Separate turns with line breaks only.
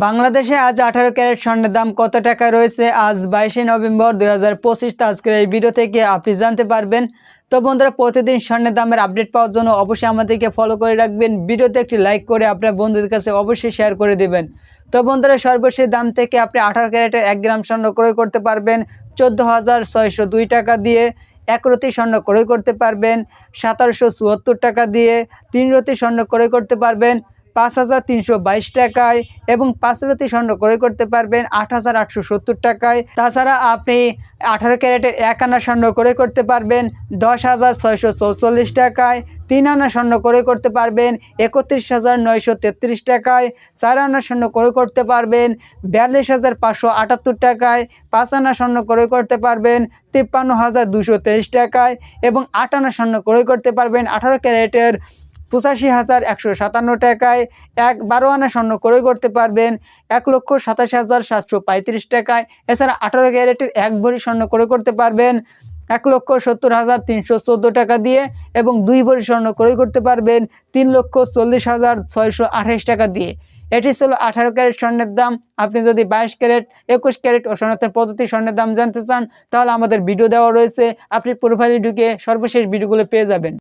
বাংলাদেশে আজ 18 ক্যারেট স্বর্ণের দাম কত টাকা রয়েছে? আজ 22শে নভেম্বর 2025। আজকের এই ভিডিও থেকে আপনি জানতে পারবেন। তো বন্ধুরা, প্রতিদিন স্বর্ণের দামের আপডেট পাওয়ার জন্য অবশ্যই আমাদেরকে ফলো করে রাখবেন। ভিডিওতে একটি লাইক করে আপনার বন্ধুদের কাছে অবশ্যই শেয়ার করে দেবেন। তো বন্ধুরা, সর্বশেষ দাম থেকে আপনি 18 ক্যারেটের 1 গ্রাম স্বর্ণ ক্রয় করতে পারবেন 14,602 টাকা দিয়ে। 1 রতি স্বর্ণ ক্রয় করতে পারবেন 1774 টাকা দিয়ে। 3 রতি স্বর্ণ ক্রয় করতে পারবেন 5,322 টাকায় এবং 5 রতি স্বর্ণ ক্রয় করতে পারবেন 8,870 টাকায়। তাছাড়া আপনি 18 ক্যারেটের 1 আনা স্বর্ণ ক্রয় করতে পারবেন 10,644 টাকায়। 3 আনা স্বর্ণ ক্রয় করতে পারবেন 31,933 টাকায়। 4 আনা স্বর্ণ ক্রয় করতে পারবেন 42,578 টাকায়। 5 আনা স্বর্ণ ক্রয় করতে পারবেন 53,223 টাকায় এবং 8 আনা স্বর্ণ ক্রয় করতে পারবেন 18 ক্যারেটের 85,157 টাকায়। 12 আনা স্বর্ণ ক্রয় করতে পারবেন 1,87,735 টাকায়। এছাড়া 18 ক্যারেটের 1 ভরি স্বর্ণ ক্রয় করতে পারবেন 1,70,314 টাকা দিয়ে এবং 2 ভরি স্বর্ণ ক্রয় করতে পারবেন 3,40,628 টাকা দিয়ে। এটি ছিল 18 ক্যারেট স্বর্ণের দাম। আপনি যদি 22 ক্যারেট, 21 ক্যারেট ও সনাতন পদ্ধতি স্বর্ণের দাম জানতে চান তাহলে আমাদের ভিডিও দেওয়া রয়েছে। আপনি প্রোফাইলে ঢুকে সর্বশেষ ভিডিওগুলো পেয়ে যাবেন।